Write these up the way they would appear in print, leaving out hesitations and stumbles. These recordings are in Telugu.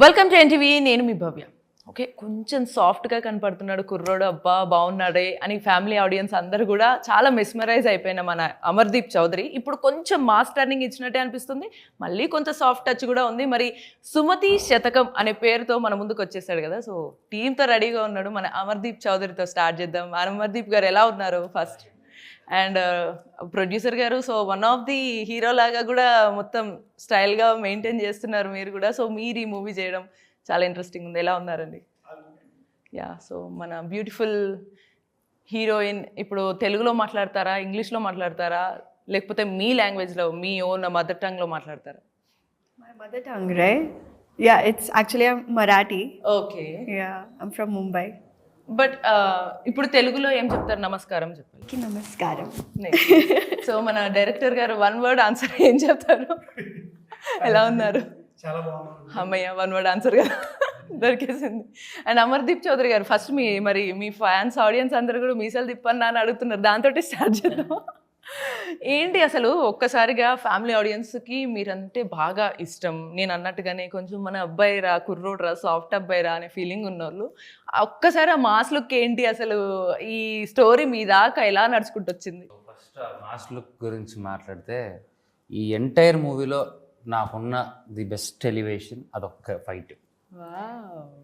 Welcome to NTV. నేను మీ భవ్య. ఓకే, కొంచెం సాఫ్ట్గా కనపడుతున్నాడు కుర్రోడు, అబ్బా బాగున్నాడే అని ఫ్యామిలీ ఆడియన్స్ అందరూ కూడా చాలా మెస్మరైజ్ అయిపోయిన మన అమర్దీప్ చౌదరి ఇప్పుడు కొంచెం మాస్ టర్నింగ్ ఇచ్చినట్టే అనిపిస్తుంది. మళ్ళీ కొంత సాఫ్ట్ టచ్ కూడా ఉంది. మరి సుమతి శతకం అనే పేరుతో మన ముందుకు వచ్చేసాడు కదా, సో టీంతో రెడీగా ఉన్నాడు. మన అమర్దీప్ చౌదరితో స్టార్ట్ చేద్దాం. అమర్దీప్ గారు ఎలా ఉన్నారు ఫస్ట్? అండ్ ప్రొడ్యూసర్ గారు, so one of the hero లాగా కూడా మొత్తం స్టైల్గా మెయింటైన్ చేస్తున్నారు మీరు కూడా. సో మీరు ఈ మూవీ చేయడం చాలా ఇంట్రెస్టింగ్ ఉంది. ఎలా ఉన్నారండి? యా, సో మన బ్యూటిఫుల్ హీరోయిన్ ఇప్పుడు తెలుగులో మాట్లాడతారా, ఇంగ్లీష్లో మాట్లాడతారా, లేకపోతే మీ లాంగ్వేజ్లో మీ ఓన్ మదర్ టంగ్లో మాట్లాడతారా? My mother tongue, right? Yeah, it's actually a Marathi. Okay. Yeah, I'm from Mumbai. But ఇప్పుడు తెలుగులో ఏం చెప్తారు? నమస్కారం చెప్పాలి. Ki namaskaram. సో మన డైరెక్టర్ గారు వన్ వర్డ్ ఆన్సర్ ఏం చెప్తారు? ఎలా ఉన్నారు? చాలా బాగుంది. అమ్మయ్య, వన్ వర్డ్ ఆన్సర్ కదా దొరికేసింది. అండ్ అమర్దీప్ చౌదరి గారు, ఫస్ట్ మీ ఫ్యాన్స్ ఆడియన్స్ అందరూ కూడా మీసాలు తిప్పన్నా అని అడుగుతున్నారు, దాంతో స్టార్ట్ చేద్దాం. ఏంటి అసలు ఒక్కసారిగా ఫ్యామిలీ ఆడియన్స్కి మీరంటే బాగా ఇష్టం, నేను అన్నట్టుగానే కొంచెం మన అబ్బాయి రా, కుర్రోడు రా, సాఫ్ట్ అబ్బాయి రా అనే ఫీలింగ్ ఉన్నోళ్ళు ఒక్కసారి ఆ మాస్ లుక్ ఏంటి అసలు? ఈ స్టోరీ మీ దాకా ఎలా నడుచుకుంటూ వచ్చింది? ఫస్ట్ మాస్ లుక్ గురించి మాట్లాడితే, ఈ ఎంటైర్ మూవీలో నాకున్న ది బెస్ట్ ఎలివేషన్ అదొక్క ఫైట్.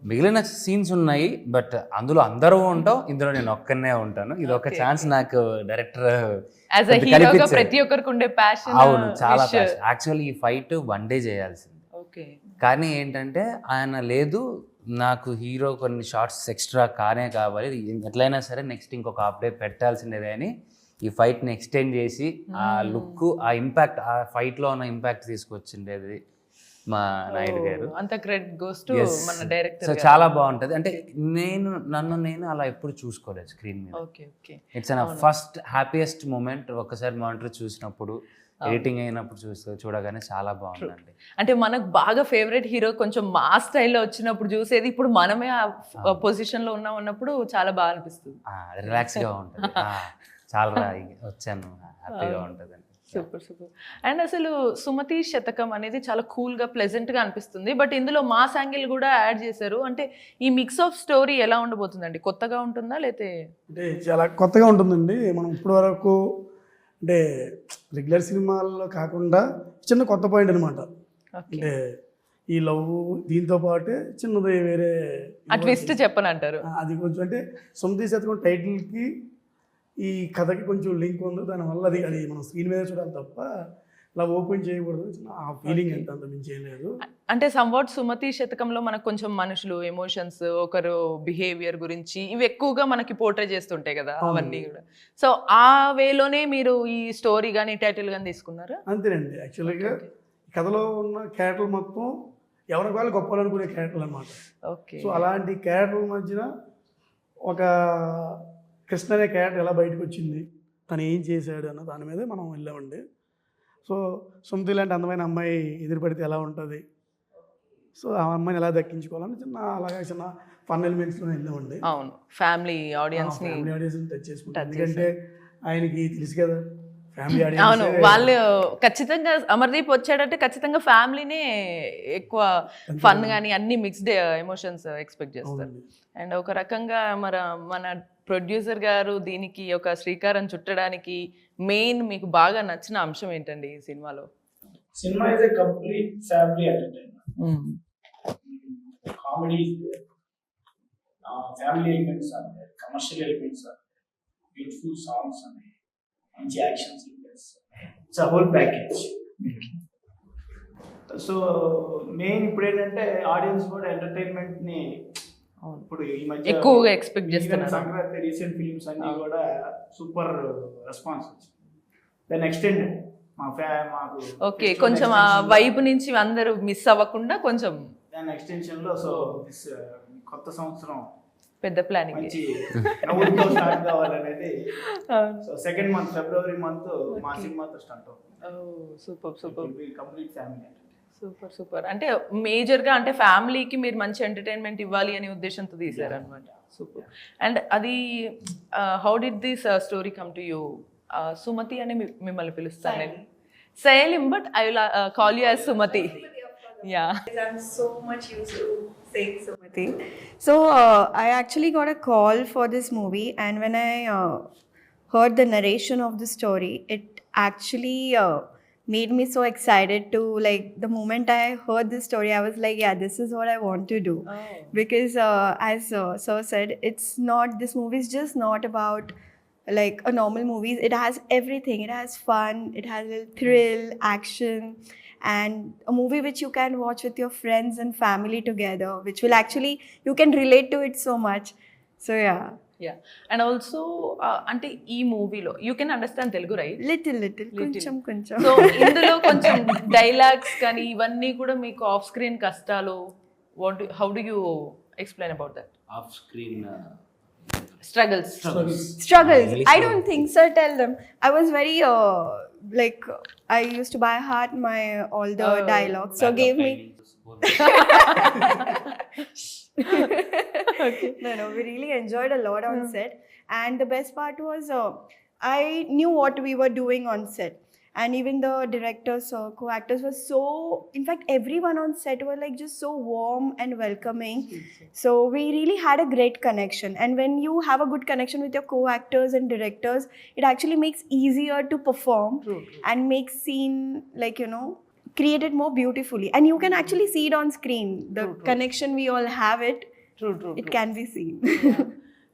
మిగిలిన సీన్స్ ఉన్నాయి బట్ అందులో అందరూ ఉంటాం, ఇందులో నేను ఒక్కనే ఉంటాను. ఇది ఒక ఛాన్స్ నాకు డైరెక్టర్ ప్రతి ఒక్కరికి ఉండే ప్యాషన్. అవును, చాలా ప్యాషన్. యాక్చువల్లీ ఈ ఫైట్ వన్ డే చేయాల్సింది, కానీ ఏంటంటే ఆయన లేదు, నాకు హీరో కొన్ని షార్ట్స్ ఎక్స్ట్రా కానే కావాలి, ఎట్లయినా సరే నెక్స్ట్ ఇంకొక హాఫ్ డే పెట్టాల్సిందే అని ఈ ఫైట్ని ఎక్స్టెండ్ చేసి ఆ లుక్, ఆ ఇంపాక్ట్, ఆ ఫైట్లో ఉన్న ఇంపాక్ట్ తీసుకొచ్చిండేది మా నాయుడు గారు. అంత క్రెడిట్ గోస్ టు మన డైరెక్టర్. సో చాలా బాగుంటది. అంటే నన్ను అలా ఎప్పుడు చూసుకోలేదు స్క్రీన్ మీద. It's an first happiest moment. ఒక్కసారి మానిటర్ చూసినప్పుడు, ఎడిటింగ్ అయినప్పుడు చూడగానే చాలా బాగుందండి. అంటే మనకు బాగా ఫేవరెట్ హీరో కొంచెం మా స్టైల్లో వచ్చినప్పుడు చూసేది, ఇప్పుడు మనమే ఆ పొజిషన్ లో ఉన్నప్పుడు చాలా బాగా అనిపిస్తుంది, రిలాక్స్ గా ఉంటుంది. చాలా వచ్చాను, హ్యాపీగా ఉంటుంది. Super super. అండ్ అసలు సుమతి శతకం అనేది చాలా కూల్గా ప్లెజెంట్గా అనిపిస్తుంది, బట్ ఇందులో మాస్ యాంగిల్ కూడా యాడ్ చేశారు. అంటే ఈ మిక్స్ ఆఫ్ స్టోరీ ఎలా ఉండబోతుందండి? కొత్తగా ఉంటుందా లేతే? అంటే చాలా కొత్తగా ఉంటుందండి. మనం ఇప్పటి వరకు అంటే రెగ్యులర్ సినిమాల్లో కాకుండా చిన్న కొత్త పాయింట్ అనమాట. అంటే ఈ లవ్ దీంతో పాటే చిన్నది వేరే ట్విస్ట్ చెప్పనంటారు. అది కొంచెం అంటే సుమతి శతకం టైటిల్కి ఈ కథకి కొంచెం లింక్ ఉంది, దానివల్ల అది మనం స్క్రీన్ మీద చూడాలి తప్ప ఇలా ఓపెన్ చేయకూడదు. ఆ ఫీలింగ్ ఎంత అంత మించి ఏం లేదు. అంటే సమ్వాట్ సుమతి శతకంలో మనకు కొంచెం మనుషులు, ఎమోషన్స్, ఒకరు బిహేవియర్ గురించి ఇవి ఎక్కువగా మనకి పోర్ట్రే చేస్తుంటాయి కదా, అవన్నీ కూడా. సో ఆ వేలోనే మీరు ఈ స్టోరీ కానీ టైటిల్ కానీ తీసుకున్నారా? అంతేనండి. యాక్చువల్గా కథలో ఉన్న క్యారెక్టర్లు మొత్తం ఎవరికి వాళ్ళు గొప్పలనుకునే క్యారెక్టర్లు అనమాట. ఓకే. సో అలాంటి క్యారెక్టర్ల మధ్యన ఒక కృష్ణ అనే క్యారెక్టర్ ఎలా బయటకు వచ్చింది, తను ఏం చేశాడు అన్న దాని మీదే మనం వెళ్ళామండి. సో సుమతి లాంటి అందమైన అమ్మాయి ఎదురుపడితే ఎలా ఉంటుంది, సో ఆ అమ్మాయిని ఎలా దక్కించుకోవాలని అలాగే చిన్న ఫన్ ఎలిమెంట్స్లో వెళ్ళామండి. అవును, ఫ్యామిలీ ఆడియన్స్ టచ్ చేసుకుంటాం. ఎందుకంటే ఆయనకి తెలుసు కదా ఫ్యామిలీ ఆడియన్స్. అవును, వాళ్ళు ఖచ్చితంగా అమర్దీప్ వచ్చాడంటే ఖచ్చితంగా ఫ్యామిలీనే ఎక్కువ ఫన్ కానీ అన్ని మిక్స్డ్ ఎమోషన్స్ ఎక్స్పెక్ట్ చేస్తారు. అండ్ ఒక రకంగా మన ప్రొడ్యూసర్ గారు దీనికి ఒక శ్రీకారం చుట్టడానికి మెయిన్ మీకు బాగా నచ్చిన అంశం ఏంటండి ఈ సినిమాలో? Cinema is a complete family entertainment. Comedy is there, family elements are there, commercial elements are there, beautiful songs are there, మంచి action sequence. It's a whole package. So main ఇప్పుడు ఏంటంటే ఆడియన్స్ కూడా ఎంటర్టైన్మెంట్ ని ఇప్పుడు ఈ మధ్య ఎక్కువగా ఎక్స్పెక్ట్ చేస్తున్నారు. సంక్రాంతి రీసెంట్ ఫిలిమ్స్ అన్ని కూడా సూపర్ రెస్పాన్స్ వచ్చింది. దెన్ ఎక్స్టెండెడ్ మాకు ఓకే, కొంచెం ఆ వైపు నుంచి అందరూ మిస్ అవ్వకుండా కొంచెం దాని ఎక్స్టెన్షన్ లో. సో కొత్త సంవత్సరం పెద్ద ప్లానింగ్ మంచి నవ్వుతో స్టార్ట్ కావాలనేది. సో సెకండ్ మంత్ ఫిబ్రవరి మంత్ మా సినిమాతో స్టార్ట్ అవుతుంది. Super super, complete family. Super super. అంటే మేజర్గా అంటే ఫ్యామిలీకి మీరు మంచి ఎంటర్టైన్మెంట్ ఇవ్వాలి అనే ఉద్దేశంతో తీశారు అనమాట. సూపర్. అండ్ అది how did this story come to you? Sumathi అని మిమ్మల్ని పిలుస్తాను నేను. సైలిం, but I will call you as Sumathi. Yeah. I'm so much used to saying Sumati. So I actually got a call for this movie, and when I heard the narration of the story, it actually made me so excited to, like, the moment I heard this story, I was like, yeah, this is what I want to do. Because as Sir said, this movie is just not about like a normal movie. It has everything. It has fun, it has a thrill, action, and a movie which you can watch with your friends and family together, which will actually, you can relate to it so much. So yeah, Yeah. And also అంటే ఈ మూవీలో you can understand Telugu, right? little కొంచెం సో ఇందులో కొంచెం డైలాగ్స్ కానీ ఇవన్నీ కూడా మీకు ఆఫ్ స్క్రీన్ కష్టాలు, how do you explain about that? Off screen struggles. struggles. English I don't think, sir, tell them. I was very like, I used to by heart my all the dialogues, so gave me no, we really enjoyed a lot on set. And the best part was I knew what we were doing on set, and even the directors or co-actors were so, in fact everyone on set were like just so warm and welcoming. So we really had a great connection, and when you have a good connection with your co-actors and directors, it actually makes easier to perform and make scene, like, you know, create it more beautifully, and you can actually see it on screen. The connection we all have, True. it can be seen.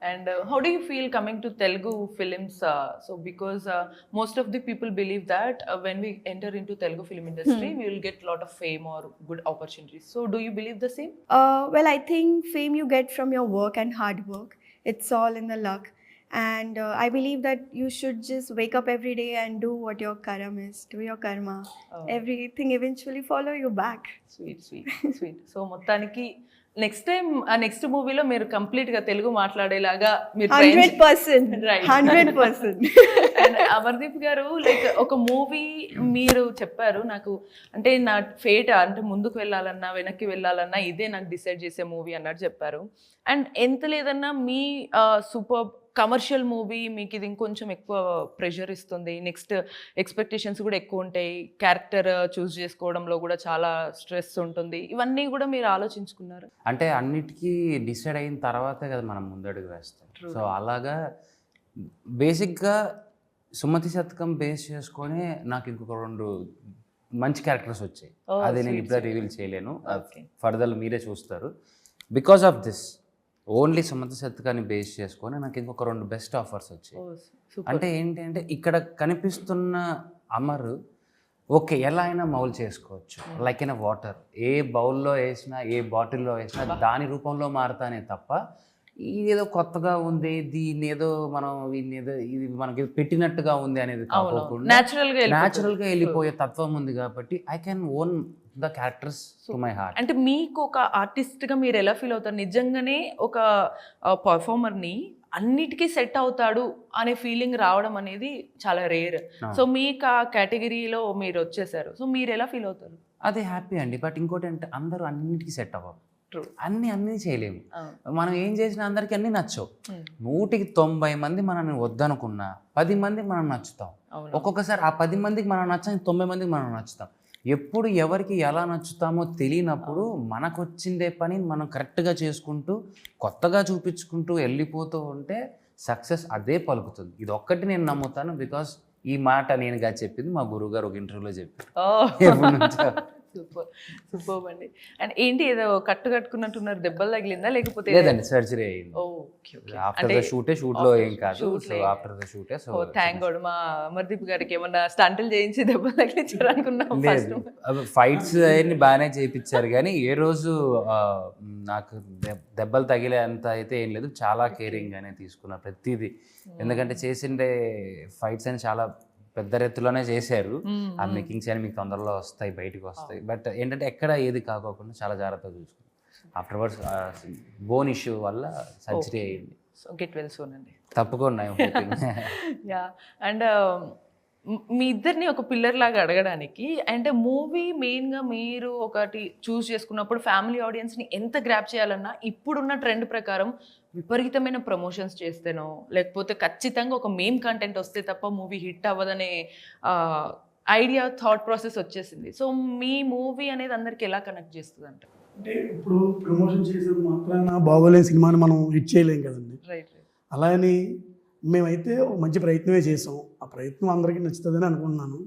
And how do you feel coming to Telugu films? So because most of the people believe that when we enter into Telugu film industry, we will get a lot of fame or good opportunities. So do you believe the same? Well, I think fame you get from your work and hard work. It's all in the luck. And I believe that you should just wake up every day and do what your karam is. Do your karma. Everything eventually follow you back. Sweet. So మొత్తానికి నెక్స్ట్ టైం నెక్స్ట్ మూవీలో మీరు కంప్లీట్ గా తెలుగు మాట్లాడేలాగా మీరు 100%. Right. 100%. అండ్ అమర్దీప్ గారు, లైక్ ఒక మూవీ మీరు చెప్పారు నాకు, అంటే నా ఫేట్ అంటే ముందుకు వెళ్ళాలన్నా వెనక్కి వెళ్ళాలన్నా ఇదే నాకు డిసైడ్ చేసే మూవీ అన్నట్టు చెప్పారు. అండ్ ఎంత లేదన్నా మీ సూపర్ కమర్షియల్ మూవీ మీకు ఇది ఇంకొంచెం ఎక్కువ ప్రెషర్ ఇస్తుంది, నెక్స్ట్ ఎక్స్పెక్టేషన్స్ కూడా ఎక్కువ ఉంటాయి, క్యారెక్టర్ చూస్ చేసుకోవడంలో కూడా చాలా స్ట్రెస్ ఉంటుంది, ఇవన్నీ కూడా మీరు ఆలోచించుకున్నారు? అంటే అన్నిటికీ డిసైడ్ అయిన తర్వాతే కదా మనం ముందడుగు వేస్తాం. సో అలాగా బేసిక్గా సుమతి శతకం బేస్ చేసుకొని నాకు ఇంకొక 2 మంచి క్యారెక్టర్స్ వచ్చాయి. అది నేను ఇప్పుడు రివీల్ చేయలేను, ఫర్దర్ మీరే చూస్తారు. Because of this only Sumathi శతకాన్ని బేస్ చేసుకొని నాకు ఇంకొక 2 బెస్ట్ ఆఫర్స్ వచ్చాయి. అంటే ఏంటి అంటే ఇక్కడ కనిపిస్తున్న అమర్ ఓకే ఎలా అయినా మౌల్ చేసుకోవచ్చు, లైక్ ఇన్ వాటర్. ఏ బౌల్లో వేసినా ఏ బాటిల్లో వేసినా దాని రూపంలో మారుతానే తప్ప ఇదేదో కొత్తగా ఉంది, దీన్ని ఏదో మనం ఇది మనకి పెట్టినట్టుగా ఉంది అనేది కాకుండా న్యాచురల్గా వెళ్ళిపోయే తత్వం ఉంది. కాబట్టి I can own the characters to my heart. అంటే మీకు ఒక ఆర్టిస్ట్గా మీరు ఎలా ఫీల్ అవుతారు? నిజంగానే ఒక పర్ఫార్మర్ని అన్నిటికీ సెట్ అవుతాడు అనే ఫీలింగ్ రావడం అనేది చాలా రేర్. సో మీకు ఆ కేటగిరీలో మీరు వచ్చేసారు, సో మీరు ఎలా ఫీల్ అవుతారు? అదే హ్యాపీ అండి. బట్ ఇంకోటి అంటే అందరూ అన్నిటికీ సెట్ అవ్వరు, అన్నీ చేయలేము. మనం ఏం చేసినా అందరికీ అన్నీ నచ్చవు. 100కి 90 మంది మనల్ని వద్దనుకున్నా 10 మందికి మనం నచ్చుతాం. ఒక్కొక్కసారి ఆ 10 మందికి మనం నచ్చని 9 మందికి మనం నచ్చుతాం. ఎప్పుడు ఎవరికి ఎలా నచ్చుతామో తెలియనప్పుడు మనకు వచ్చిందే పని మనం కరెక్ట్గా చేసుకుంటూ కొత్తగా చూపించుకుంటూ వెళ్ళిపోతూ ఉంటే సక్సెస్ అదే పలుకుతుంది. ఇది ఒక్కటి నేను నమ్ముతాను. బికాస్ ఈ మాట నేనుగా చెప్పింది మా గురువు గారు ఒక ఇంటర్వ్యూలో చెప్పారు. సూపర్ అండి. అండ్ ఏంటి ఏదో కట్టుకున్నట్టున్నారు, దెబ్బలు తగిలిందా లేకపోతే? లేదండి, సర్జరీ అయింది. ఆఫ్టర్ ద షూట్లో ఏం కాదు. సో ఆఫ్టర్ ద షూటే. So thank God. మా అమర్దీప్ గారికి ఏమన్నా స్టంట్లు చేయించి దెబ్బలు తగిలించారు అనుకున్నాం. ఫైట్స్ అన్ని బాగానే చేయించారు కానీ ఏ రోజు నాకు దెబ్బలు తగిలే అంత అయితే ఏం లేదు. చాలా కేరింగ్ గానే తీసుకున్నా ప్రతిదీ. ఎందుకంటే చేసిండే ఫైట్స్ అని చాలా పెద్ద రెత్తులోనే చేశారు. ఆ మేకింగ్స్ అని మీకు తొందరలో వస్తాయి, బయటకు వస్తాయి. బట్ ఏంటంటే ఎక్కడ ఏది కాకోకుండా చాలా జాగ్రత్తగా చూసుకున్నాం. ఆఫ్టర్వర్డ్స్ బోన్ ఇష్యూ వల్ల సర్జరీ అయ్యింది. సో గెట్ వెల్ సూన్ అండి. తప్పకుండా. యా. అండ్ మీ ఇద్దరిని ఒక పిల్లర్ లాగా అడగడానికి, అంటే మూవీ మెయిన్గా మీరు ఒకటి చూస్ చేసుకున్నప్పుడు ఫ్యామిలీ ఆడియన్స్ని ఎంత గ్రాప్ చేయాలన్నా ఇప్పుడున్న ట్రెండ్ ప్రకారం విపరీతమైన ప్రమోషన్స్ చేస్తేనో లేకపోతే ఖచ్చితంగా ఒక మేమ్ కంటెంట్ వస్తే తప్ప మూవీ హిట్ అవ్వదనే ఐడియా థాట్ ప్రాసెస్ వచ్చేసింది. సో మీ మూవీ అనేది అందరికి ఎలా కనెక్ట్ చేస్తుంది అంటే? అంటే ఇప్పుడు ప్రమోషన్ చేసేది మాత్రాన బాగోలేని సినిమాని మనం హిట్ చేయలేం కదండి. రైట్. అలా అని మేమైతే ఒక మంచి ప్రయత్నమే చేసాం. ఆ ప్రయత్నం అందరికీ నచ్చుతుందని అనుకుంటున్నాను.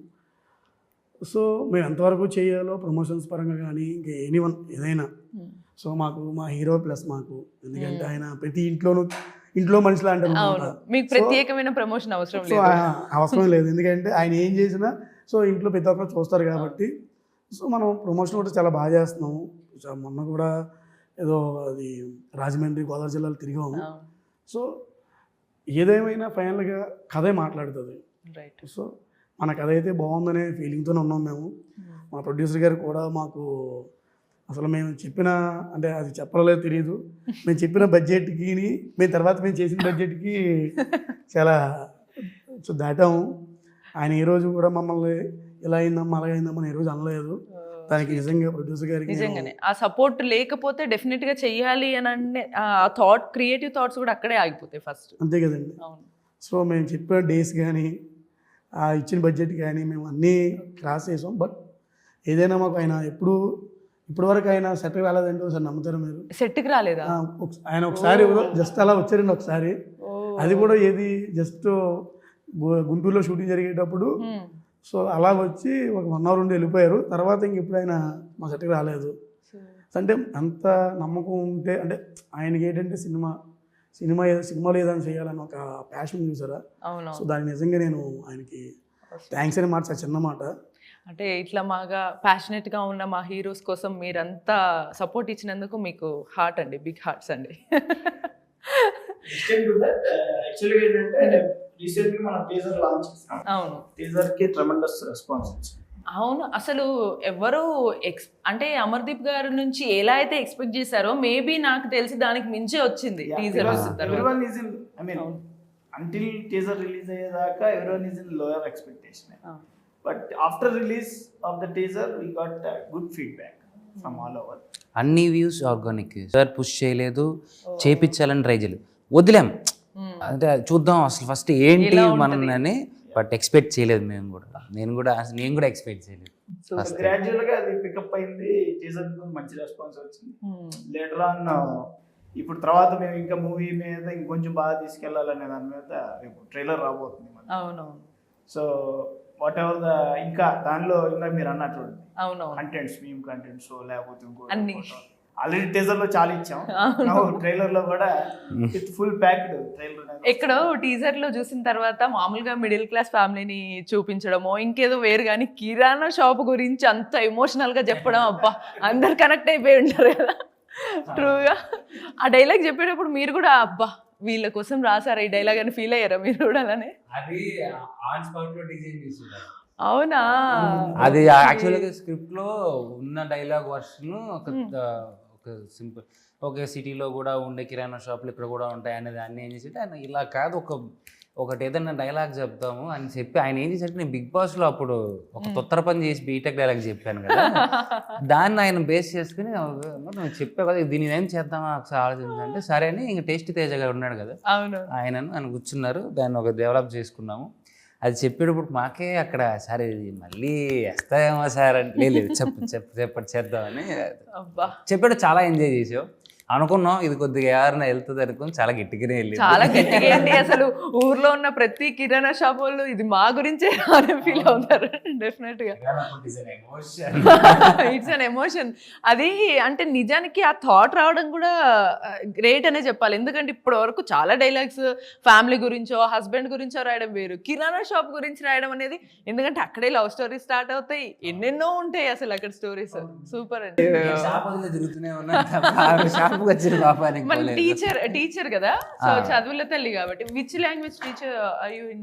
సో మేము ఎంతవరకు చేయాలో ప్రమోషన్స్ పరంగా కానీ ఇంకా ఏదైనా సో మాకు మా హీరో ప్లస్ మాకు, ఎందుకంటే ఆయన ప్రతి ఇంట్లో మనిషి లాంటి అవును, మీకు ప్రత్యేకమైన ప్రమోషన్ అవసరం సో లేదు. అవసరం లేదు, ఎందుకంటే ఆయన ఏం చేసినా సో ఇంట్లో ప్రతి ఒక్కరు చూస్తారు కాబట్టి. సో మనం ప్రమోషన్ కూడా చాలా బాగా చేస్తున్నాము. మొన్న కూడా ఏదో అది రాజమండ్రి, గోదావరి జిల్లాలో తిరిగాము. సో ఏదేమైనా ఫైనల్గా కథే మాట్లాడుతుంది. రైట్. సో మన కథ అయితే బాగుందనే ఫీలింగ్తోనే ఉన్నాం మేము. మా ప్రొడ్యూసర్ గారు కూడా మాకు అసలు మేము చెప్పిన, అంటే అది చెప్పలేదు తెలియదు, మేము చెప్పిన బడ్జెట్కి మేము చేసిన బడ్జెట్కి చాలా దాటాము. ఆయన ఏ రోజు కూడా మమ్మల్ని ఇలా అయిందమ్మా అలాగ అయిందమ్మా ఏ రోజు అనలేదు. దానికి నిజంగా ప్రొడ్యూసర్ గారికి నిజంగానే ఆ సపోర్ట్ లేకపోతే డెఫినెట్ గా చెయ్యాలి అని అంటే ఆ థాట్, క్రియేటివ్ థాట్స్ కూడా అక్కడే ఆగిపోతాయి ఫస్ట్. అంతే కదండి. అవును. సో మేము చెప్పిన డేస్ కానీ ఆ ఇచ్చిన బడ్జెట్ కానీ మేము అన్నీ క్రాస్ చేసాం. బట్ ఏదైనా మాకు ఆయన ఇప్పటివరకు ఆయన సెట్కి రాలేదంటే ఒకసారి నమ్ముతారు మీరు? సెట్కి రాలేదా ఆయన? ఒకసారి జస్ట్ అలా వచ్చారండి ఒకసారి. అది కూడా ఏది జస్ట్ గుంటూరులో షూటింగ్ జరిగేటప్పుడు. సో అలా వచ్చి ఒక 1 hour ఉండి వెళ్ళిపోయారు. తర్వాత ఇంక ఎప్పుడు ఆయన మా సెట్కి రాలేదు. అంటే అంత నమ్మకం ఉంటే, అంటే ఆయనకి ఏంటంటే సినిమాలో ఏదైనా చేయాలని ఒక ప్యాషన్ చూసారా. సో దానికి నిజంగా నేను ఆయనకి థ్యాంక్స్ అనే మాట చాలా చిన్న మాట. అంటే ఇట్లా మాగా ప్యాషనెట్గా ఉన్న మా హీరోస్ కోసం మీరంతా సపోర్ట్ ఇచ్చినందుకు మీకు హార్ట్ అండి, బిగ్ హార్ట్స్ అండి. యాక్చువల్గా ఏంటంటే రీసెంట్గా మనం టీజర్ లాంచ్ చేసాం. అవును, టీజర్కి ట్రెమెండస్ రెస్పాన్స్ వచ్చింది. అవును. అసలు ఎవరు అంటే అమర్దీప్ గారి నుంచి ఎలా అయితే ఎక్స్పెక్ట్ చేశారో మేబీ నాకు తెలిసి దానికి మించే వచ్చింది టీజర్ వచ్చిన తర్వాత. అంటిల్ టీజర్ రిలీజ్ అయ్యేదాకా everyone is in lower expectation. But after release of the teaser we got good feedback from all over. అన్ని వ్యూస్ ఆర్గానిక్. సార్ పుష్ చేయలేదు, చేపించాలని ట్రై చేయలేదు, వదిలేం. అంటే చూద్దాం అసలు ఫస్ట్ ఏంటి మనని. బట్ ఎక్స్పెక్ట్ చేయలేదు నేను కూడా ఎక్స్పెక్ట్ చేయలేదు. గ్రాడ్యువల్ గా అది పికప్ అయింది. టీజర్ మంచి రెస్పాన్స్ వచ్చింది. లేటర్ ఆన్ ఇప్పుడు తర్వాత మేము ఇంకా మూవీ మీద ఇంకొంచెం బాగా తీసుకెళ్లాలనే దాని మీద రేపు ట్రైలర్ రాబోతుంది. అవునవును. సో వాట్ ఎవర్ ఇంకా దానిలో ఇంకా మీరు అన్నట్టు కంటెంట్స్, మేము కంటెంట్స్ లేకపోతే ఇంకో ఆల్రెడీ టీజర్ లో చాలా ఇచ్చాం. ట్రైలర్ లో కూడా విత్ ఫుల్ ప్యాక్డ్ ట్రైలర్. ఎక్కడో టీజర్ లో చూసిన తర్వాత మామూలుగా మిడిల్ క్లాస్ ఫ్యామిలీని చూపించడమో ఇంకేదో వేరు, కానీ కిరాణా షాప్ గురించి అంత ఎమోషనల్ గా చెప్పడం, అబ్బా అందరు కనెక్ట్ అయిపోయి ఉంటారు కదా ట్రూగా. ఆ డైలాగ్ చెప్పేటప్పుడు మీరు కూడా అబ్బా వీళ్ళ కోసం రాసారా ఈ డైలాగ్ అని ఫీల్ అయ్యారా మీరు కూడా? అలానే అవునా? అది యాక్చువల్గా స్క్రిప్ట్ లో ఉన్న డైలాగ్ వర్షన్ ఒక సింపుల్, ఓకే సిటీలో కూడా ఉండే కిరాణా షాపులు ఇక్కడ కూడా ఉంటాయి అనేది అన్నీ ఏం చేసి ఆయన ఇలా కాదు ఒకటి ఏదైనా డైలాగ్ చెప్తాము అని చెప్పి ఆయన ఏం చేశారంటే, నేను బిగ్ బాస్లో అప్పుడు ఒక తొత్తర పని చేసి బీటెక్ డైలాగ్ చెప్పాను కదా, దాన్ని ఆయన బేస్ చేసుకుని నువ్వు చెప్పావు కదా దీన్ని ఏం చేద్దామా ఒకసారి ఆలోచించంటే సరే అని ఇంక టేస్ట్ తేజ గారు ఉన్నాడు కదా ఆయన కూర్చున్నారు, దాన్ని ఒక డెవలప్ చేసుకున్నాము. అది చెప్పేటప్పుడు మాకే అక్కడ సరే ఇది మళ్ళీ వేస్తాయేమో సార్ అంటే లేదు చెప్పండి చేద్దామని చెప్పాడు. చాలా ఎంజాయ్ చేసావు అనుకున్నాం, ఇది కొద్దిగా ఎవరైనా వెళ్తుంది అనుకుని చాలా గట్టిగానే వెళ్ళి చాలా గట్టిగా ఏంటి అసలు ఊర్లో ఉన్న ప్రతి కిరాణా షాప్ వాళ్ళు ఇది మా గురించే అని ఫీల్ అవుతారు డెఫినెట్ గా. It's an emotion. అది అంటే నిజానికి ఆ థాట్ రావడం కూడా గ్రేట్ అనే చెప్పాలి. ఎందుకంటే ఇప్పటి వరకు చాలా డైలాగ్స్ ఫ్యామిలీ గురించో హస్బెండ్ గురించో రాయడం వేరు, కిరాణా షాప్ గురించి రాయడం అనేది, ఎందుకంటే అక్కడే లవ్ స్టోరీ స్టార్ట్ అవుతాయి, ఎన్నెన్నో ఉంటాయి అసలు అక్కడ స్టోరీస్. సూపర్ అండి. తిరుగుతూనే ఉన్నా టీచర్ కదా, సో చదువుల తల్లి కాబట్టి which language teacher are you in?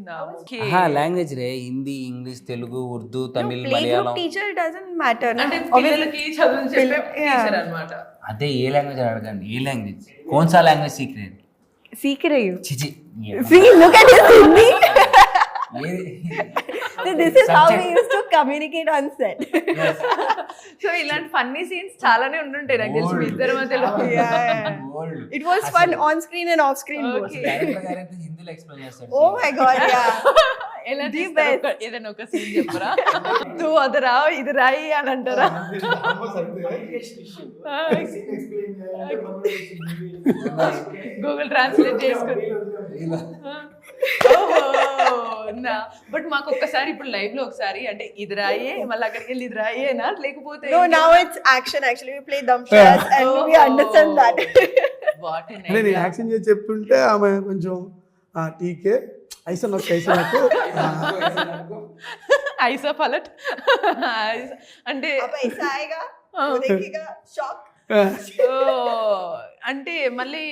Language రే Hindi, English, Telugu, Urdu, Tamil, Malayalam. Teacher doesn't matter. అంటే పిల్లలకి చదువు చెప్పే టీచర్ అన్నమాట. అదే ఏ లాంగ్వేజ్ అడగండి, ఏ లాంగ్వేజ్ కోన్సా లాంగ్వేజ్ सीख रही हूँ. చిచి See, look at his Hindi. So this is how we used to communicate on set. So ఇలాంటి ఫన్నీ సీన్స్ చాలానే ఉంటుంటాయి నాకు తెలిసి మీ ఇద్దరి మధ్యలో. It was fun on screen and off screen both. హిందీలో ఎక్స్ప్లెయిన్ చేస్తాడు. Oh my god, yeah. ఎలా The తీస్తారు? best. ఏదైనా ఒక సీన్ చెప్పరా? నువ్వు అది రా ఇది రాయి అని అంటారా? గూగుల్ ట్రాన్స్లేట్ చేసుకుని బట్ మాకు ఒక్కసారి ఇప్పుడు లైవ్ లో ఒకసారి అంటే ఇది రాయే మళ్ళీ అక్కడికి వెళ్ళి ఇది రాయేనా లేకపోతే No, now it's action. Actually, we play Damshas and we understand that. What అంటే నేను యాక్షన్ చేసి చెప్తుంటే ఆమె కొంచెం టీకే ఐసా నాకు ఐసా పలట్ అంటే अब ऐसा आएगा, वो देखेगा, shock. అంటే మళ్ళీ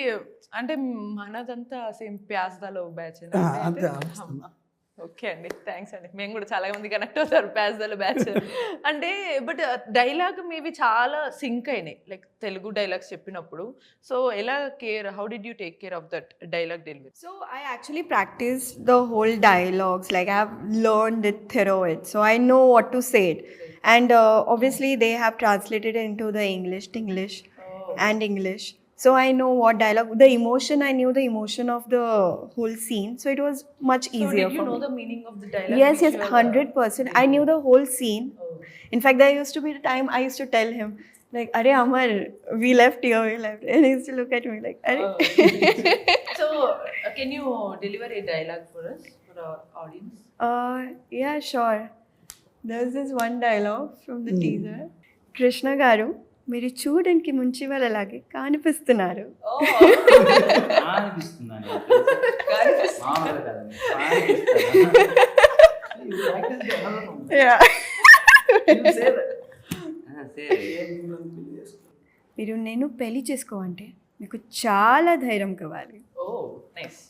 అంటే మనదంతా సేమ్ ప్యాస్దాలో బ్యాచ్ అంతే ఓకే అండి థ్యాంక్స్ అండి మేము కూడా చాలా మంది కనెక్ట్ అవుతారు ప్యాస్దాలో బ్యాచ్ అంటే బట్ డైలాగ్ మేబీ చాలా సింక్ అయినాయి లైక్ తెలుగు డైలాగ్స్ చెప్పినప్పుడు సో ఎలా how did you take care of that dialogue delivery So I actually practiced the whole dialogues. Like I have learned it through it, so I know what to say it. And obviously they have translated it into the English and English. So I know what dialogue, the emotion. I knew the emotion of the whole scene, so it was much So easier did you for know me. the meaning of the dialogue? Yes, which yes, you are- 100%. I knew the whole scene. In fact, there used to be a time I used to tell him, like, "Arey Amar, we left here, we left," and he used to look at me like, "Arey." So can you deliver a dialogue for us, for our audience? Yeah, sure. There's this one dialogue from the teaser. Krishna garu, మీరు చూడడానికి ముంచి వాళ్ళలాగే కనిపిస్తున్నారు. అనిపిస్తున్నాను Yeah. మీరు నేను పెళ్లి చేసుకోవంటే మీకు చాలా ధైర్యం కావాలి. Oh, nice.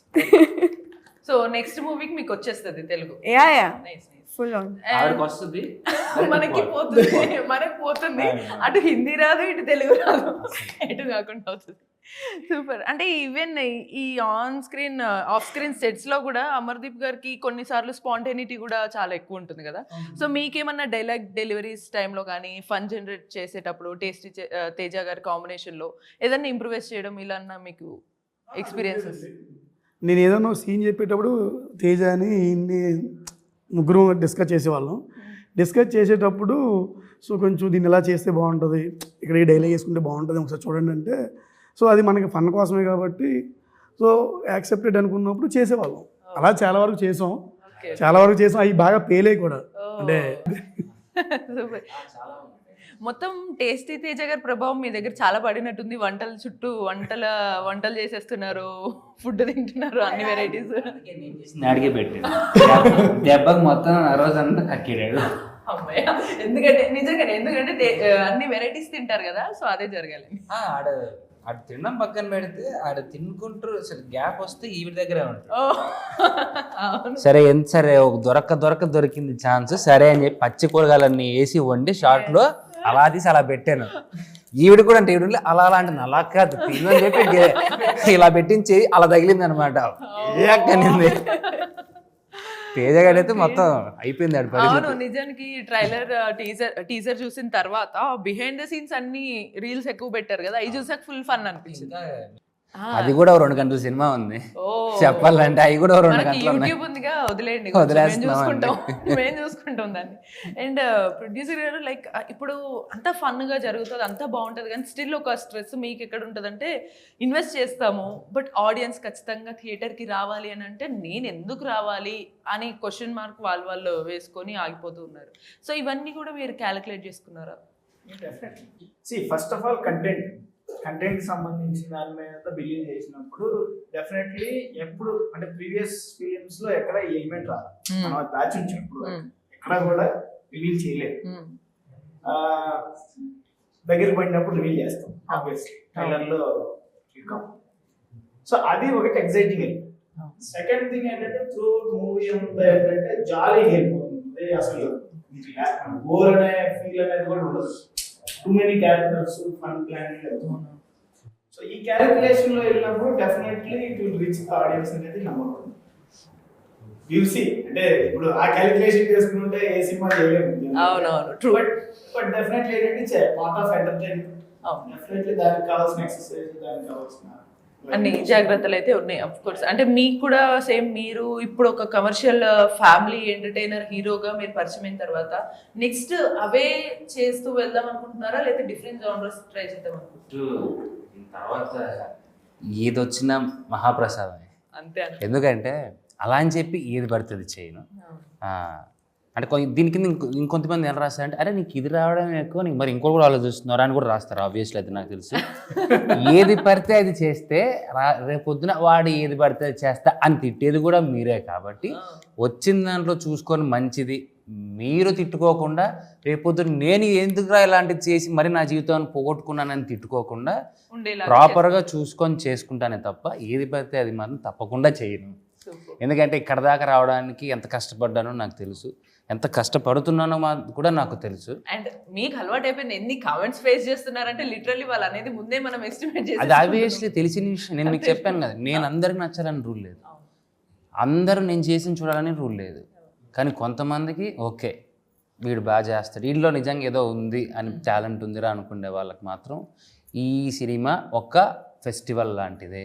So next మూవీకి మీకు వచ్చేస్తుంది Telugu. Yeah yeah Nice, nice. Full on. ఆవిడకి వస్తుంది మనకి పోతుంది మనకి పోతుంది అటు హిందీ రాదు ఇటు తెలుగు రాదు ఎటు కాకుండా అవుతుంది సూపర్ అంటే ఈవెన్ ఈ ఆఫ్ స్క్రీన్ సెట్స్ లో కూడా అమర్దీప్ గారికి కొన్నిసార్లు స్పాంటేనిటీ కూడా చాలా ఎక్కువ ఉంటుంది కదా సో మీకేమన్నా డైలాగ్ డెలివరీస్ టైంలో కానీ ఫన్ జనరేట్ చేసేటప్పుడు టేస్టీ తేజ గారి కాంబినేషన్ లో ఏదన్నా ఇంప్రూవైజ్ చేయడం ఇలా మీకు ఎక్స్పీరియన్సెస్ నేను ఏదైనా సీన్ చెప్పేటప్పుడు తేజ అని ఇన్ని ముగ్గురు డిస్కస్ చేసేవాళ్ళం డిస్కస్ చేసేటప్పుడు సో కొంచెం దీన్ని ఎలా చేస్తే బాగుంటుంది ఇక్కడ ఈ డైలాగ్ వేసుకుంటే బాగుంటుంది ఒకసారి చూడండి అంటే సో అది మనకి ఫన్ కోసమే కాబట్టి సో యాక్సెప్టెడ్ అనుకున్నప్పుడు చేసేవాళ్ళం అలా చాలా వరకు చేసాం అవి బాగా పేలే కూడా అంటే మొత్తం టేస్టీ తేజ గారి ప్రభావం మీ దగ్గర చాలా పడినట్టుంది వంటల చుట్టూ వంటలు చేసేస్తున్నారు ఫుడ్ తింటున్నారు అన్ని వెరైటీస్ అడిగే పెట్టాను దెబ్బకి మొత్తం ఆ రోజంతా కక్కిడాడు అమ్మాయి ఎందుకంటే అన్ని వెరైటీస్ తింటారు కదా సో అదే జరగాలి ఆడ తినడం పక్కన పెడితే ఆడ తినుకుంటారు అసలు గ్యాప్ వస్తే ఈవిడ దగ్గరే ఉంటారు సరే సరే ఒక దొరికింది ఛాన్స్ సరే అని చెప్పి పచ్చి కూరగాయలన్నీ వేసి వండి షార్ట్ లో అలా తీసి అలా పెట్టాను ఈవిడ కూడా అంటే ఈవిడ అలా అంటే అలా కాదు తిను అని చెప్పి ఇలా పెట్టించి అలా తగిలింది అనమాట ఏకనింది తేజగాడైతే మొత్తం అయిపోయింది ఆడ అవును నిజానికి ట్రైలర్ టీజర్ చూసిన తర్వాత బిహైండ్ ద సీన్స్ అన్ని రీల్స్ ఎక్కువ పెట్టారు కదా అవి చూసాక ఫుల్ ఫన్ అనిపించింది అది కూడా 2 గంటల సినిమా ఉంది చెప్పాలంటే అవి కూడా 2 గంటలు యూట్యూబ్ ఉందిగా వదిలేయండి మేము చూసుకుంటాం దాన్ని అండ్ ప్రొడ్యూసర్ గారు లైక్ ఇప్పుడు అంత ఫన్ గా జరుగుతుంది అంతా బాగుంటుంది కానీ స్టిల్ ఒక స్ట్రెస్ మీకు ఎక్కడ ఉంటుంది అంటే ఇన్వెస్ట్ చేస్తాము బట్ ఆడియన్స్ ఖచ్చితంగా థియేటర్కి రావాలి అని అంటే నేను ఎందుకు రావాలి అని క్వశ్చన్ మార్క్ వాళ్ళు వేసుకొని ఆగిపోతూ ఉన్నారు సో ఇవన్నీ కూడా మీరు క్యాలిక్యులేట్ చేసుకున్నారా ఫస్ట్ ఆఫ్ ఆల్ కంటెంట్ సంబంధించిన దాని మీద బిలీవ్ చేసినప్పుడు డెఫినెట్లీ ఎప్పుడు అంటే ప్రీవియస్ ఫిలిమ్స్ లో ఎక్కడ ఎలిమెంట్ రాదు మనం దాచి ఉంచినప్పుడు ఎక్కడ కూడా రివీల్ చేయలేదు దగ్గర పడినప్పుడు రివీల్ చేస్తాం ఆబ్వియస్లీ ట్రైలర్ లో సో అది ఒకటి ఎగ్జైటింగ్ ఎలిమెంట్ సెకండ్ థింగ్ ఏంటంటే త్రూ మూవీ అంతా ఏంటంటే జాలీగా వెళ్ళిపోతుంది అసలు బోర్ అనే ఫీల్ అనేది కూడా ఉండదు too many characters fun planning so ee calculation lo ellinappudu definitely it will reach the audience anedi namakkam you see ante ipudu aa calculation chestukunte ee cinema cheyalemu అవును true but definitely it is a part of entertainment definitely దానికి కావాల్సిన ఎక్సర్సైజ్ దానికి కావాల్సిన అన్ని జాగ్రత్తలు అయితే ఉన్నాయి అఫ్ కోర్స్. అంటే మీకు కూడా సేమ్, మీరు ఇప్పుడు ఒక కమర్షియల్ ఫ్యామిలీ ఎంటర్టైనర్ హీరోగా మీరు పరిచయం అయిన తర్వాత నెక్స్ట్ అవే చేస్తూ వెళ్దాం అనుకుంటున్నారా, లేదా డిఫరెంట్ జానర్స్ ట్రై చేద్దాం అనుకుంటున్నారా? తర్వాత ఏది వచ్చినా మహాప్రసాదమే. అంతే ఎందుకంటే అలా అని చెప్పి ఏది పడుతుంది చేయను. అంటే దీని కింద ఇంకొంతమంది ఎలా రాస్తారంటే, అరే నీకు ఇది రావడం ఎక్కువ, నీకు మరి ఇంకోటి కూడా ఆలోచిస్తున్నారు అని కూడా రాస్తారు. ఆబ్వియస్లీ అది నాకు తెలుసు. ఏది పడితే అది చేస్తే రేపొద్దున వాడు ఏది పడితే అది చేస్తా అని తిట్టేది కూడా మీరే. కాబట్టి వచ్చిన దాంట్లో చూసుకొని మంచిది మీరు తిట్టుకోకుండా, రేపొద్దున నేను ఎందుకురా ఇలాంటిది చేసి మరి నా జీవితాన్ని పోగొట్టుకున్నానని తిట్టుకోకుండా ప్రాపర్గా చూసుకొని చేసుకుంటానే తప్ప ఏది పడితే అది మాత్రం తప్పకుండా చేయను. ఎందుకంటే ఇక్కడ దాకా రావడానికి ఎంత కష్టపడ్డానో నాకు తెలుసు, ఎంత కష్టపడుతున్నానో కూడా నాకు తెలుసు. అండ్ మీకు అలవాటు అయిపోయింది, ఎన్ని కామెంట్స్ ఫేస్ చేస్తున్నారంటే లిటరల్లీ వాళ్ళు అనేది ముందే మనం ఎస్టిమేట్ చేసి. అది ఆబ్వియస్లీ తెలిసిన విషయం. నేను మీకు చెప్పాను కదా, నేను అందరికి నచ్చాలని రూల్ లేదు, అందరూ నేను చేసిన చూడాలని రూల్ లేదు. కానీ కొంతమందికి ఓకే వీడు బాగా చేస్తాడు, వీడిలో నిజంగా ఏదో ఉంది అని టాలెంట్ ఉందిరా అనుకునే వాళ్ళకి మాత్రం ఈ సినిమా ఒక ఫెస్టివల్ లాంటిదే.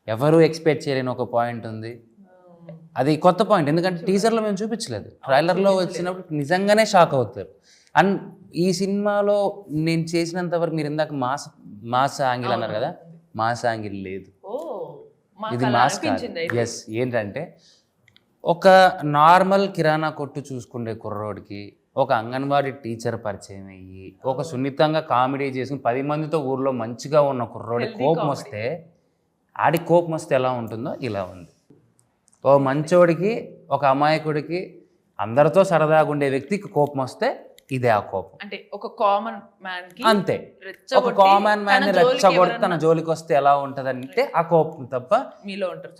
ఎవరు ఎక్స్పెక్ట్ చేయలేని ఒక పాయింట్ ఉంది, అది కొత్త పాయింట్. ఎందుకంటే టీజర్లో మేము చూపించలేదు, ట్రైలర్లో వచ్చినప్పుడు నిజంగానే షాక్ అవుతారు. అండ్ ఈ సినిమాలో నేను చేసినంత వరకు, మీరు ఇందాక మాస్ యాంగిల్ అన్నారు కదా, మాస్ యాంగిల్ లేదు, ఇది మాస్ కాదు. ఎస్, ఏంటంటే ఒక నార్మల్ కిరాణా కొట్టు చూసుకునే కుర్రోడికి ఒక అంగన్వాడీ టీచర్ పరిచయం అయ్యి ఒక సున్నితంగా కామెడీ చేసుకుని 10 మందితో ఊర్లో మంచిగా ఉన్న కుర్రోడి కోపం వస్తే, ఆడి కోపం వస్తే ఎలా ఉంటుందో ఇలా ఉంది. ఓ మంచోడికి ఒక అమాయకుడికి అందరితో సరదాగా ఉండే వ్యక్తికి కోపం వస్తే ఇదే ఆ కోపం. అంటే ఒక కామన్ మ్యాన్ కి అంతే, ఒక కామన్ మ్యాన్ రెచ్చగొట్టి తన జోలికి వస్తే ఎలా ఉంటది అంటే ఆ కోపం తప్ప మీలో ఉంటారు.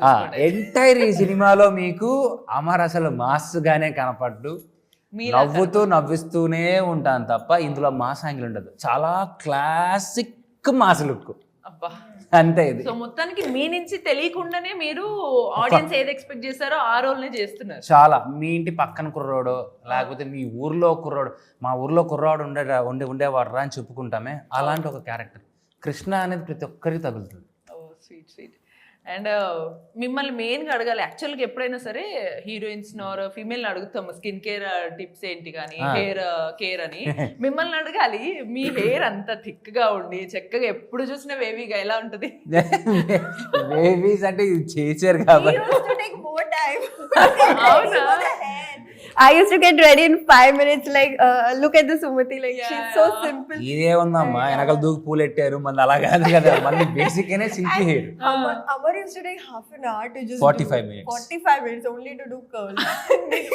ఎంటైర్ ఈ సినిమాలో మీకు అమర్ అసలు మాస్ గానే కనపడ్డు, నవ్వుతూ నవ్విస్తూనే ఉంటాను తప్ప ఇందులో మాస్ యాంగిల్ ఉండదు. చాలా క్లాసిక్ మాస్ లుక్ అబ్బా అంతే. ఇది సో మొత్తానికి మీ నుంచి తెలియకుండానే మీరు ఆడియన్స్ ఏది ఎక్స్పెక్ట్ చేస్తారో ఆ రోల్ నే చేస్తున్నారు. చాలా మీ ఇంటి పక్కన కుర్రోడో లేకపోతే మీ ఊర్లో కుర్రోడు, మా ఊర్లో కుర్రాడు ఉండేవాడు రా అని చెప్పుకుంటామే, అలాంటి ఒక క్యారెక్టర్ కృష్ణ అనేది ప్రతి ఒక్కరికి తగులుతుంది. Sweet sweet. అండ్ మిమ్మల్ని మెయిన్గా అడగాలి, యాక్చువల్గా ఎప్పుడైనా సరే హీరోయిన్స్ ఆర్ ఫీమేల్ని అడుగుతాము స్కిన్ కేర్ టిప్స్ ఏంటి కానీ హెయిర్ కేర్ అని. మిమ్మల్ని అడగాలి, మీ హెయిర్ అంత థిక్గా ఉండి చక్కగా ఎప్పుడు చూసినా వేవీగా ఎలా ఉంటుంది? వేవీస్ అంటే ఇది చేశారు కాబట్టి I used to get ready in 5 minutes. Like, look at the Sumati. Like, she's so simple. ఇదే ఉందమ్మా, వెనకాల దూకు పూలు పెట్టారు, మన అలా కాదు కదా, మళ్ళీ బేసిక్ గానే simple hair. Amar used to take half an hour to just 45 minutes. 45 minutes only to do curls.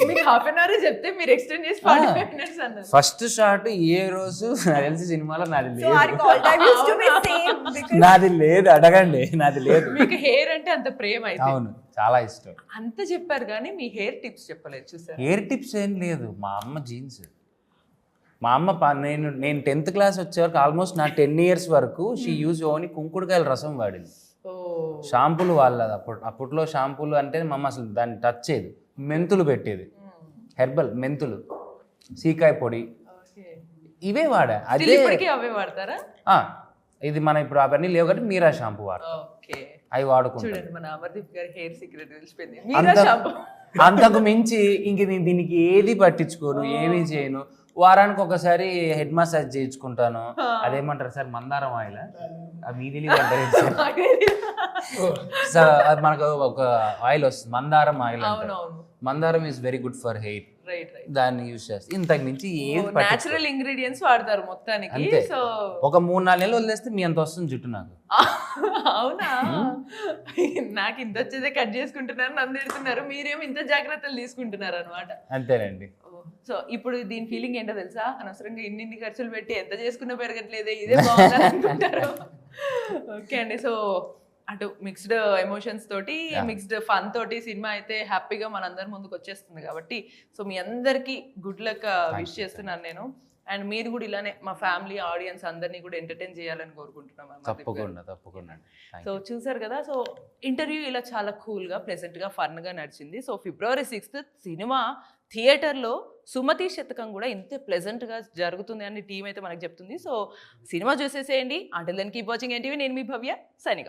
మీకు హాఫ్ అన్ అవర్ చెప్తే మీరు ఎక్స్టెండ్ చేసి 45 minutes అన్నారు. ఫస్ట్ షాట్ ఏ రోజు నాకు తెలిసి సినిమాలో నాది So our లేదు, call time used to be same because నాది లేదు, అడగండి, నాది లేదు. మీకు హెయిర్ అంటే అంత ప్రేమ అయితే. అవును, చాలా ఇష్టం. అంత చెప్పారు కానీ మీ హెయిర్ టిప్స్ చెప్పలేదు, చూసారు? హెయిర్ టిప్స్ ఏం లేదు, మా అమ్మ జీన్స్. మా అమ్మ నేను 10th క్లాస్ వచ్చే వరకు ఆల్మోస్ట్ నా 10 years వరకు షీ యూజ్ ఓన్లీ కుంకుడుకాయల రసం వాడింది. షాంపూలు వాళ్ళది అప్పట్లో షాంపూలు అంటే మా అమ్మ అసలు దాన్ని టచ్ చేయదు. మెంతులు పెట్టేది, హెర్బల్ మెంతులు, సీకాయ పొడి, ఇవే వాడా. అదే అవే వాడతారా? ఇది మన ఇప్పుడు అవన్నీ లేవు కాబట్టి మీరా షాంపూ వాడతాం, అవి వాడుకుంటాం. చూడండి మన అమర్దీప్ గారి హెయిర్ సీక్రెట్ తెలిసిపోయింది. అంతకు మించి ఇంక నేను దీనికి ఏది పట్టించుకోను, ఏమీ చేయను. వారానికి ఒకసారి హెడ్ మసాజ్ చేయించుకుంటాను. అదేమంటారు సార్, మందారం ఆయిల్, మీది సార్, అది మనకు ఒక ఆయిల్ వస్తుంది మందారం ఆయిల్. మందారం is very good for hair, దాన్ని యూజ్ చేస్తే ఇంతకు మించి ఏది నేచురల్ ఇంగ్రీడియంట్స్ వాడతారు మొత్తానికి. సో ఒక 3-4 నెలలు వదిలేస్తే మీ అంత వస్తుంది జుట్టు నాకు. అవునా? నాకు ఇంత వచ్చేదే కట్ చేసుకుంటున్నారు, నన్ను తిడుతున్నారు, మీరేమో ఇంత జాగ్రత్తలు తీసుకుంటున్నారు అనమాట. అంతేనండి. సో ఇప్పుడు దీని ఫీలింగ్ ఏంటో తెలుసా? అనవసరంగా ఇన్ని ఖర్చులు పెట్టి ఎంత చేసుకున్నా పెరగట్లేదే, ఇదే బాగుందని అనుకుంటారు. ఓకే అండి, సో అటు మిక్స్డ్ ఎమోషన్స్ తోటి మిక్స్డ్ ఫన్ తోటి సినిమా అయితే హ్యాపీగా మనందరి ముందుకు వచ్చేస్తుంది కాబట్టి సో మీ అందరికీ గుడ్ లక్ విష్ చేస్తున్నాను నేను. అండ్ మీరు కూడా ఇలానే మా ఫ్యామిలీ ఆడియన్స్ అందరినీ కూడా ఎంటర్టైన్ చేయాలని కోరుకుంటున్నాం. తప్పకుండా. సో చూసారు కదా, సో ఇంటర్వ్యూ ఇలా చాలా కూల్గా ప్లెజెంట్గా ఫన్గా నడిచింది. సో February 6th సినిమా థియేటర్లో సుమతి శతకం కూడా ఇంతే ప్లెజెంట్గా జరుగుతుంది అని టీం అయితే మనకు చెప్తుంది. సో సినిమా చూసేసేయండి. Until then keep watching NTV. నేను మీ భవ్య, సైనింగ్ ఆఫ్.